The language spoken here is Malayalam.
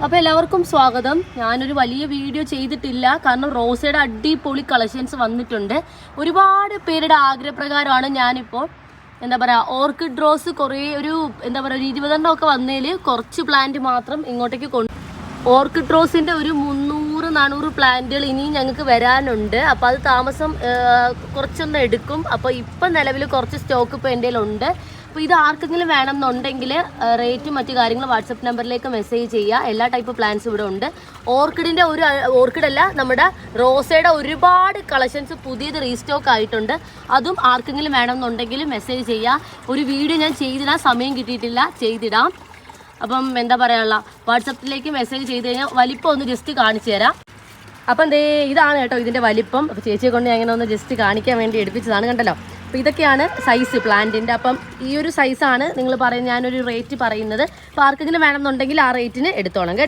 അപ്പോൾ എല്ലാവർക്കും സ്വാഗതം. ഞാനൊരു വലിയ വീഡിയോ ചെയ്തിട്ടില്ല, കാരണം റോസയുടെ അടിപൊളി കളക്ഷൻസ് വന്നിട്ടുണ്ട്. ഒരുപാട് പേരുടെ ആഗ്രഹപ്രകാരമാണ് ഞാനിപ്പോൾ ഓർക്കിഡ് റോസ് കുറേ ഒരു 20 ഒക്കെ വന്നതിൽ കുറച്ച് പ്ലാന്റ് മാത്രം ഇങ്ങോട്ടേക്ക് ഓർക്കിഡ് റോസിൻ്റെ ഒരു 300-400 പ്ലാന്റുകൾ ഇനിയും ഞങ്ങൾക്ക് വരാനുണ്ട്. അപ്പോൾ അത് താമസം കുറച്ചൊന്ന് എടുക്കും. അപ്പോൾ ഇപ്പം നിലവിൽ കുറച്ച് സ്റ്റോക്ക് ഇപ്പോൾ എൻ്റെ കയ്യിലുണ്ട്. അപ്പോൾ ഇത് ആർക്കെങ്കിലും വേണമെന്നുണ്ടെങ്കിൽ റേറ്റും മറ്റു കാര്യങ്ങളും വാട്സപ്പ് നമ്പറിലേക്ക് മെസ്സേജ് ചെയ്യുക. എല്ലാ ടൈപ്പ് പ്ലാന്റ്സും ഇവിടെ ഉണ്ട്. ഓർക്കിഡല്ല, നമ്മുടെ റോസയുടെ ഒരുപാട് കളക്ഷൻസ് പുതിയത് റീസ്റ്റോക്ക് ആയിട്ടുണ്ട്. അതും ആർക്കെങ്കിലും വേണമെന്നുണ്ടെങ്കിൽ മെസ്സേജ് ചെയ്യുക. ഒരു വീഡിയോ ഞാൻ ചെയ്തിടാൻ സമയം കിട്ടിയിട്ടില്ല, ചെയ്തിടാം. അപ്പം വാട്സപ്പിലേക്ക് മെസ്സേജ് ചെയ്ത് കഴിഞ്ഞാൽ വലിപ്പം ഒന്ന് ജസ്റ്റ് കാണിച്ചു തരാം. അപ്പം ഇതാണ് കേട്ടോ ഇതിൻ്റെ വലിപ്പം. അപ്പോൾ ചേച്ചിയെ കൊണ്ട് ഞാൻ ഇങ്ങനെ ഒന്ന് ജസ്റ്റ് കാണിക്കാൻ വേണ്ടി എടുപ്പിച്ചതാണ്, കണ്ടല്ലോ. അപ്പോൾ ഇതൊക്കെയാണ് സൈസ് പ്ലാന്റിൻ്റെ. അപ്പം ഈ ഒരു സൈസാണ് നിങ്ങൾ ഞാനൊരു റേറ്റ് പറയുന്നത്. അപ്പോൾ ആർക്കെങ്കിലും വേണമെന്നുണ്ടെങ്കിൽ ആ റേറ്റിന് എടുത്തോണം.